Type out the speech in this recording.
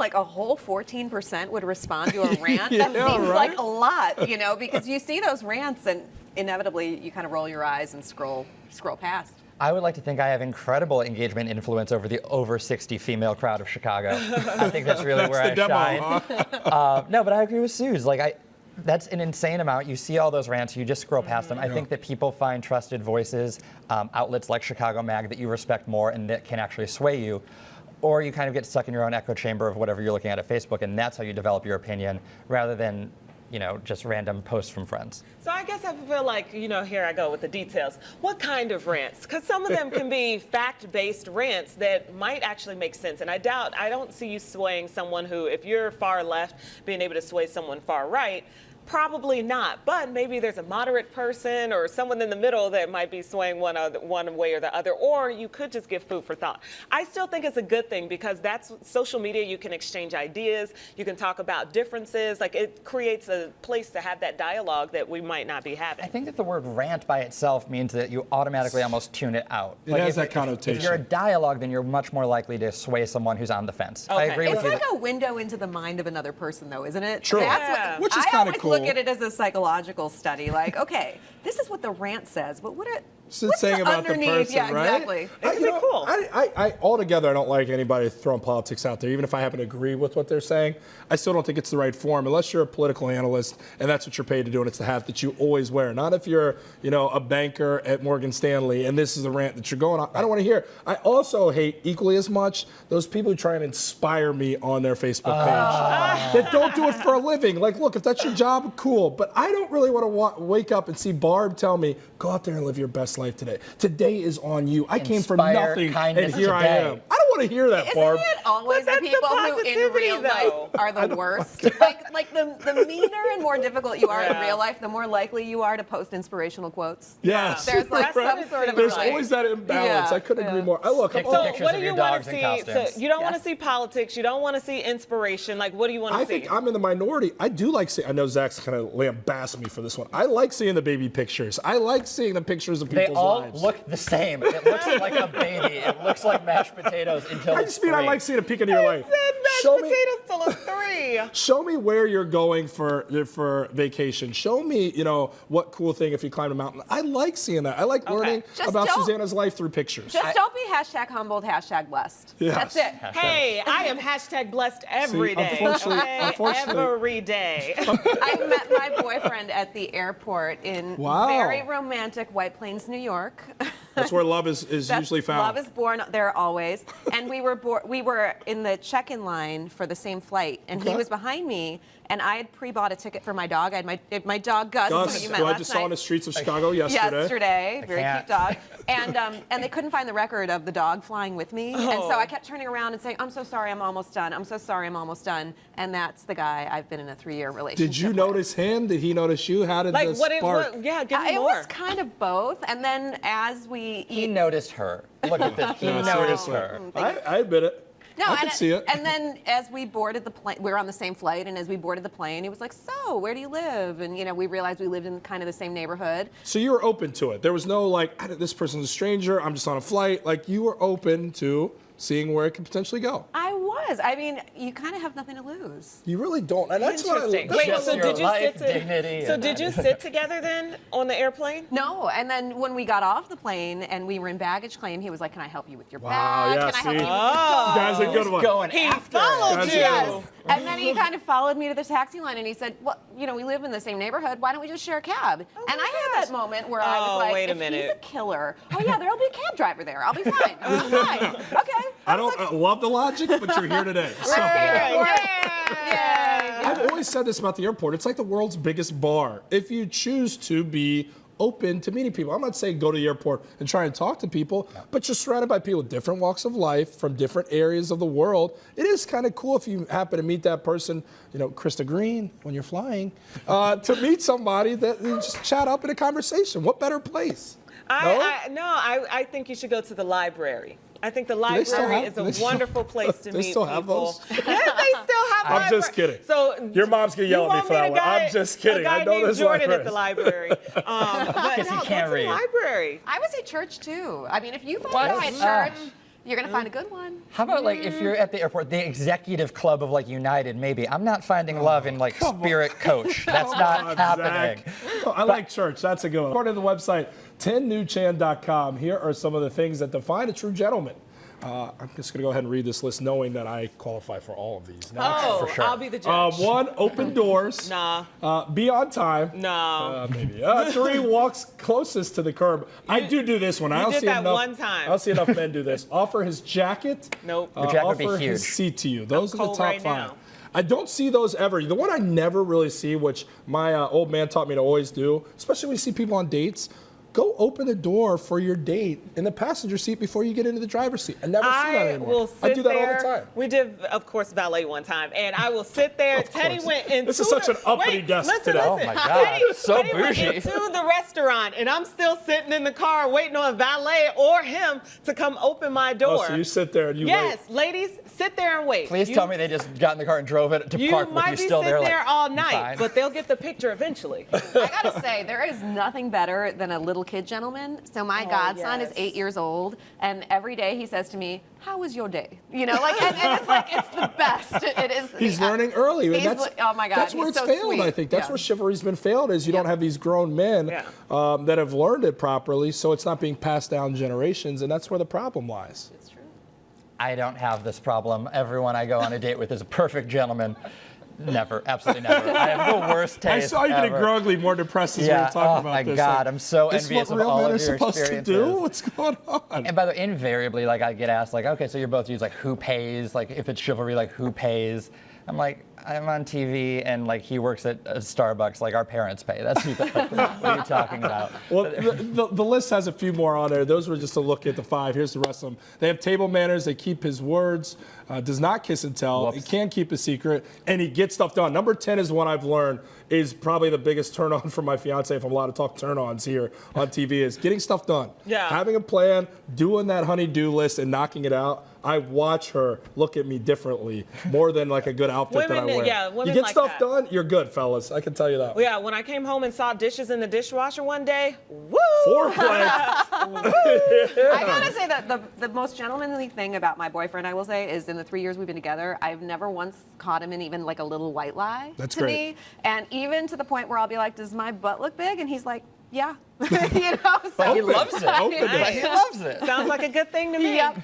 like a whole 14% would respond to a rant. That seems like a lot, you know, because you see those rants and inevitably you kind of roll your eyes and scroll past. I would like to think I have incredible engagement influence over the over 60 female crowd of Chicago. I think that's really where I shine. Huh? No, but I agree with Suze. Like, that's an insane amount. You see all those rants, you just scroll past them. I think that people find trusted voices, outlets like Chicago Mag that you respect more and that can actually sway you. Or you kind of get stuck in your own echo chamber of whatever you're looking at Facebook, and that's how you develop your opinion, rather than, you know, just random posts from friends. So I guess I feel like, you know, here I go with the details. What kind of rants? Because some of them can be fact-based rants that might actually make sense. And I don't see you swaying someone who, if you're far left, being able to sway someone far right. Probably not, but maybe there's a moderate person or someone in the middle that might be swaying one way or the other, or you could just give food for thought. I still think it's a good thing because that's social media. You can exchange ideas, you can talk about differences. Like, it creates a place to have that dialogue that we might not be having. I think that the word rant by itself means that you automatically almost tune it out. It has that connotation. If you're a dialogue, then you're much more likely to sway someone who's on the fence. Okay. I agree with you. It's like a window into the mind of another person, though, isn't it? True. Which is kind of cool. I look at it as a psychological study. Like, okay, this is what the rant says, but what's saying about the underneath? person, Yeah, right? exactly. It could be cool. I altogether, I don't like anybody throwing politics out there, even if I happen to agree with what they're saying. I still don't think it's the right form, unless you're a political analyst and that's what you're paid to do, and it's the hat that you always wear. Not if you're, you know, a banker at Morgan Stanley and this is the rant that you're going on. I don't want to hear it. I also hate equally as much those people who try and inspire me on their Facebook page that don't do it for a living. Like, look, if that's your job, cool. But I don't really want to wake up and see Barb tell me, go out there and live your best life today. Today is on you. I came for nothing, and here I am. I don't want to hear that, Barb. Isn't it always the people who in real life are the worst? Like the meaner and more difficult you are in real life, the more likely you are to post inspirational quotes. Yes. There's like some sort of There's always that imbalance. I couldn't agree more. Look, Take So some pictures what of do your you want dogs to in see? costumes. So you don't want to see politics. You don't want to see inspiration. Like, what do you want to see? I think I'm in the minority. I do like seeing, I know Zach's kind of lambasting me for this one. I like seeing the baby pictures. I like seeing the pictures of people's They all lives. look the same. It looks like a baby. It looks like mashed potatoes until I it's just mean I free. like seeing a peek into your life. Mashed potatoes till it's 3. Show me where you're going for vacation. Show me, you know, what cool thing if you climb a mountain. I like seeing that. I like learning Just about don't- Susanna's life through pictures. Just don't be #humbled, #blessed. Yes. That's it. Hey, I am #blessed every day. Unfortunately- Okay? unfortunately- Every day. I met my boyfriend at the airport in Wow. very romantic White Plains, New York. That's where love is usually found. Love is born there always. And we were in the check-in line for the same flight, and he was behind me, and I had pre-bought a ticket for my dog. I had my dog Gus, Gus, who you met who I last just night. saw on the streets of Chicago yesterday. Very cute dog. And they couldn't find the record of the dog flying with me. And so I kept turning around and saying, I'm so sorry, I'm almost done. I'm so sorry, I'm almost done. And that's the guy I've been in a 3-year relationship Did you with. notice him? Did he notice you? How did Like, the spark? yeah, give me It more. was kind of both. And then as we He noticed her. Look at this. He noticed her. I admit it. No, I can see it. And then as we boarded the plane, we were on the same flight, and as we boarded the plane, he was like, so, where do you live? And, you know, we realized we lived in kind of the same neighborhood. So you were open to it. There was no like, this person's a stranger. I'm just on a flight. Like, you were open to seeing where it could potentially go. I was. I mean, you kind of have nothing to lose. You really don't. And that's what I Interesting. that's Wait, what- so your did you life, sit dignity, So and- did you sit together then on the airplane? No, and then when we got off the plane and we were in baggage claim, he was like, can I help you with your Wow, bag? yeah, Can I help see? you with your That's a good one. Going He after followed it. you. Yes. And then he kind of followed me to the taxi line and he said, well, you know, we live in the same neighborhood. Why don't we just share a cab? And I had that moment where I was like, wait a if minute. he's a killer, oh yeah, there'll be a cab driver there. I'll be fine. I'm fine. Okay. I don't love the logic, but you're here today. So. I've always said this about the airport. It's like the world's biggest bar. If you choose to be open to meeting people. I'm not saying go to the airport and try and talk to people, but you're surrounded by people with different walks of life from different areas of the world. It is kind of cool if you happen to meet that person, you know, Krista Green, when you're flying, to meet somebody that you just chat up in a conversation. What better place? I think you should go to the library. I think the library is a wonderful place to meet people. They still have those? Yeah, they still have I'm libraries. just kidding. So Your mom's gonna yell at me for that one. I'm just kidding. A guy I know named there's Jordan libraries. at the library. But Because he no, can't go to read. the library. I was at church too. I mean, if you find out at church, You're gonna find a good one. How about like if you're at the airport, the executive club of like United, maybe. I'm not finding love in like Spirit Coach. That's not happening. I like church. That's a good one. According to the website, 10newchan.com, here are some of the things that define a true gentleman. I'm just going to go ahead and read this list, knowing that I qualify for all of these. Oh, for sure. I'll be the judge. 1, open doors. Nah. Be on time. No. Maybe. 3, walks closest to the curb. I do this one. I don't did see that enough. one time. I don't see enough men do this. Offer his jacket. Nope. The jacket would be offer his huge. seat to you. Those are the cold top right 5. now. I don't see those ever. The one I never really see, which my old man taught me to always do, especially when you see people on dates, go open the door for your date in the passenger seat before you get into the driver's seat. I never see that anymore. Will sit I do that there. all the time. We did, of course, valet one time, and I will sit there. Teddy course. went into This is such an uppity desk today. Oh my God, so Teddy went bougie. into the restaurant, and I'm still sitting in the car waiting on a valet or him to come open my door. Oh, so you sit there and you Yes, wait. ladies, sit there and wait. Please tell me they just got in the car and drove it to You park with might you be still sitting there. there like, all "I'm night, fine." but they'll get the picture eventually. I gotta say, there is nothing better than a little kid gentleman. So my godson is yes. 8 years old, and every day he says to me, "How was your day?" You know, like, and it's like it's the best. It is. He's learning early. And He's oh my God, that's where he's it's so failed, sweet. I think. That's Yeah. where chivalry's been failed, is you don't have these grown men that have learned it properly, so it's not being passed down generations, and that's where the problem lies. It's true. I don't have this problem. Everyone I go on a date with is a perfect gentleman. Never, absolutely never. I have the worst I taste saw you getting ever. groggy, more depressed as we were talking oh about my this. God, I'm so This is envious what of real all men of are your supposed to experiences. do? What's going on? And by the way, invariably, like I get asked, like, okay, so you're both use like who pays? Like if it's chivalry, like who pays? I'm like, I'm on TV and like he works at Starbucks, like our parents pay. That's who, like, what are you talking about? Well, the list has a few more on there. Those were just a look at the 5. Here's the rest of them. They have table manners. They keep his words. Does not kiss and tell. Whoops. He can't keep a secret. And he gets stuff done. Number 10 is one I've learned is probably the biggest turn on for my fiance, if I'm allowed to talk turn ons here on TV, is getting stuff done. Yeah. Having a plan, doing that honey-do list and knocking it out. I watch her look at me differently more than like a good outfit that I Women, wear. yeah, women you get like stuff that. done, you're good, fellas. I can tell you that. Well, yeah, when I came home and saw dishes in the dishwasher one day, woo! Foreplay. I gotta say that the most gentlemanly thing about my boyfriend, I will say, is in the 3 years we've been together, I've never once caught him in even like a little white lie That's to great. me. And even to the point where I'll be like, "Does my butt look big?" And he's like, "Yeah." You know, so But he loves it. Open it. But he loves it. Sounds like a good thing to me. Yep.